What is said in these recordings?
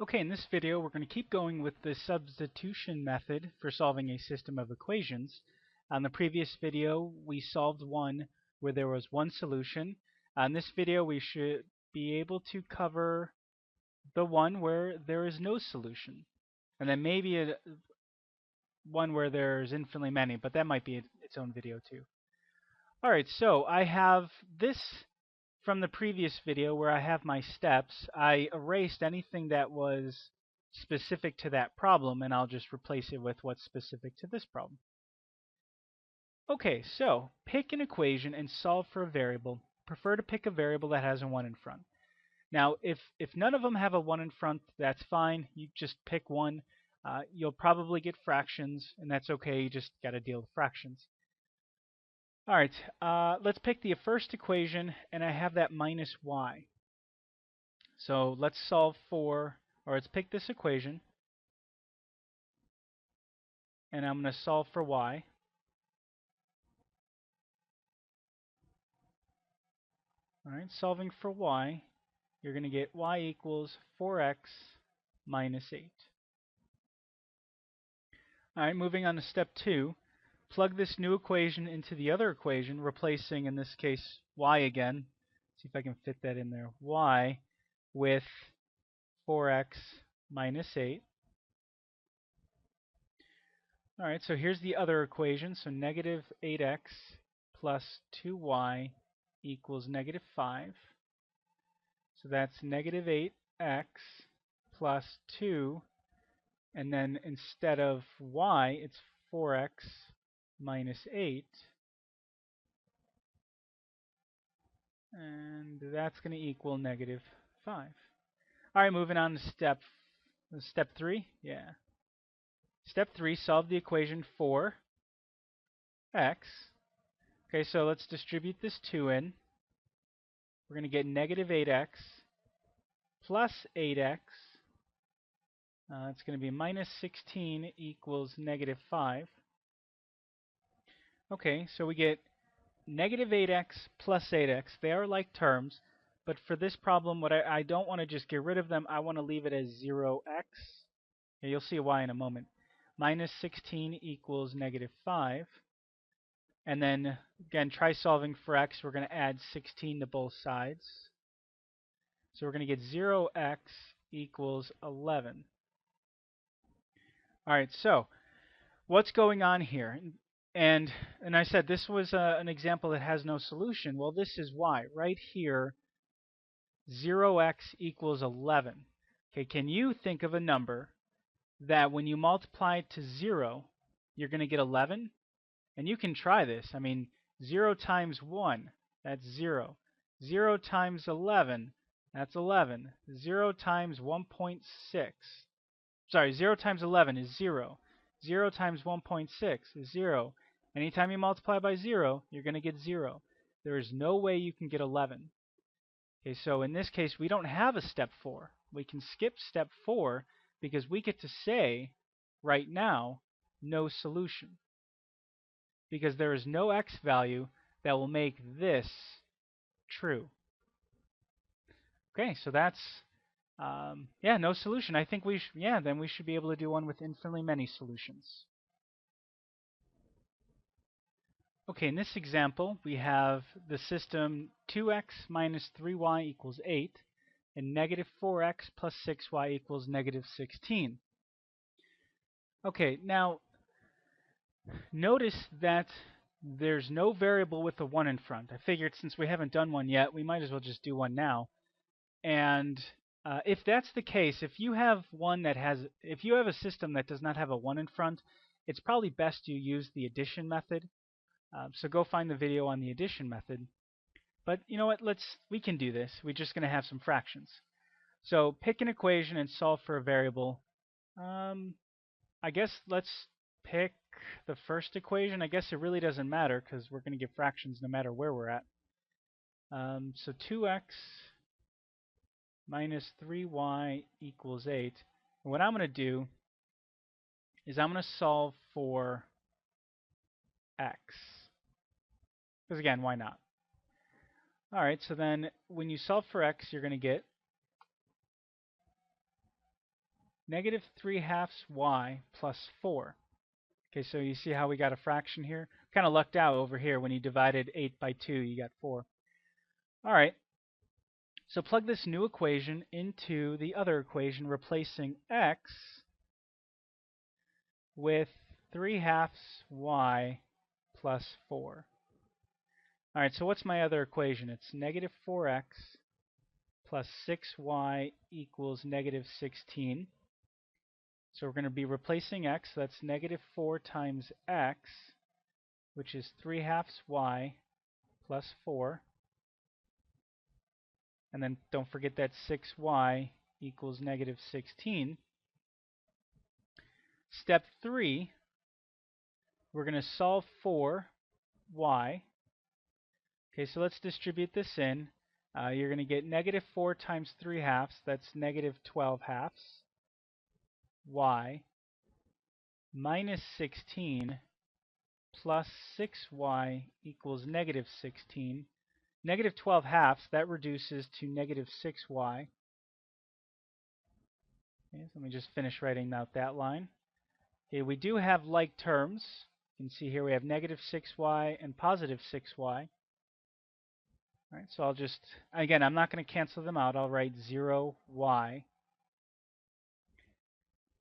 Okay, in this video we're going to keep going with the substitution method for solving a system of equations. On the previous video we solved one where there was one solution. On this video we should be able to cover the one where there is no solution. And then maybe one where there's infinitely many, but that might be its own video too. Alright, so I have this from the previous video where I have my steps. I erased anything that was specific to that problem, and I'll just replace it with what's specific to this problem. Okay, so pick an equation and solve for a variable. Prefer to pick a variable that has a 1 in front. Now, if none of them have a 1 in front, that's fine. You just pick one. You'll probably get fractions, and that's okay. You just got to deal with fractions. All right, let's pick the first equation, and I have that minus y. So let's solve for, or let's pick this equation, and I'm going to solve for y. All right, solving for y, you're going to get y equals 4x minus 8. All right, moving on to step 2. Plug this new equation into the other equation, replacing, in this case, y again. See if I can fit that in there. Y with 4x minus 8. All right, so here's the other equation. So negative 8x plus 2y equals negative 5. So that's negative 8x plus 2. And then instead of y, it's 4x minus 8. And that's going to equal negative 5. All right, moving on to step 3. Yeah. Step 3, solve the equation for x. Okay, so let's distribute this 2 in. We're going to get negative 8x plus 8x. It's going to be minus 16 equals negative 5. Okay, so we get negative 8x plus 8x. They are like terms, but for this problem, what I don't want to just get rid of them. I want to leave it as 0x. Yeah, you'll see why in a moment. Minus 16 equals negative 5. And then, again, try solving for x. We're going to add 16 to both sides. So we're going to get 0x equals 11. All right, so what's going on here? And I said this was an example that has no solution. Well, this is why. Right here, 0x equals 11. Okay, can you think of a number that when you multiply it to 0, you're going to get 11? And you can try this. I mean, 0 times 1, that's 0. 0 times 11, that's 11. 0 times 1.6. Sorry, 0 times 11 is 0. 0 times 1.6 is 0. Anytime you multiply by 0, you're going to get 0. There is no way you can get 11. Okay, so in this case, we don't have a step 4. We can skip step 4 because we get to say, right now, no solution. Because there is no x value that will make this true. Okay, so that's, yeah, no solution. I think then we should be able to do one with infinitely many solutions. Okay, in this example, we have the system 2x minus 3y equals 8, and negative 4x plus 6y equals negative 16. Okay, now, notice that there's no variable with a 1 in front. I figured since we haven't done one yet, we might as well just do one now. And if that's the case, if you have a system that does not have a 1 in front, it's probably best you use the addition method. So go find the video on the addition method. But you know what? We can do this. We're just going to have some fractions. So pick an equation and solve for a variable. I guess let's pick the first equation. I guess it really doesn't matter because we're going to get fractions no matter where we're at. So 2x minus 3y equals 8. And what I'm going to do is I'm going to solve for x. Because again, why not? All right, so then when you solve for x, you're going to get negative 3/2 y plus 4. Okay, so you see how we got a fraction here? Kind of lucked out over here. When you divided 8 by 2, you got 4. All right, so plug this new equation into the other equation, replacing x with 3/2 y plus 4. All right, so what's my other equation? It's negative 4x plus 6y equals negative 16. So we're going to be replacing x. That's negative 4 times x, which is 3/2 y plus 4. And then don't forget that 6y equals negative 16. Step 3, we're going to solve for y. Okay, so let's distribute this in. You're going to get negative 4 times 3/2. That's negative 12/2 y minus 16 plus 6y equals negative 16. Negative 12/2, that reduces to negative 6y. Okay, so let me just finish writing out that line. Okay, we do have like terms. You can see here we have negative 6y and positive 6y. All right, so I'll just, again, I'm not going to cancel them out. I'll write 0y.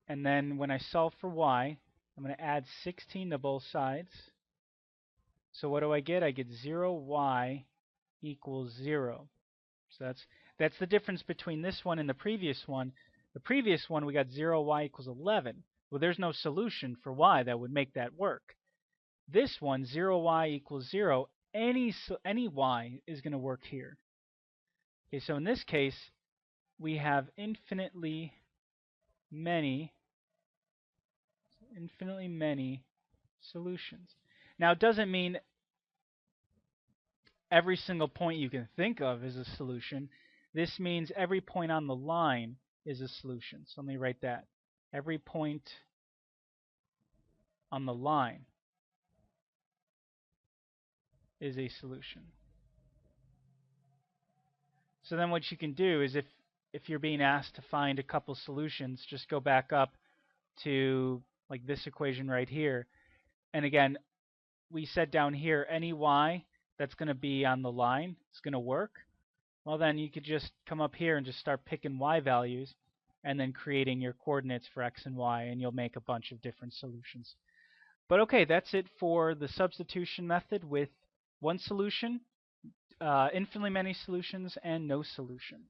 And then when I solve for y, I'm going to add 16 to both sides. So what do I get? I get 0y equals 0. So that's the difference between this one and the previous one. The previous one, we got 0y equals 11. Well, there's no solution for y that would make that work. This one, 0y equals 0, any y is going to work here. Okay, so in this case, we have infinitely many solutions. Now, it doesn't mean every single point you can think of is a solution. This means every point on the line is a solution. So let me write that. Every point on the line is a solution. So then what you can do is if you're being asked to find a couple solutions, just go back up to like this equation right here. And again, we said down here, any y that's going to be on the line is going to work. Well, then you could just come up here and just start picking y values and then creating your coordinates for x and y, and you'll make a bunch of different solutions. But okay, that's it for the substitution method with one solution, infinitely many solutions, and no solution.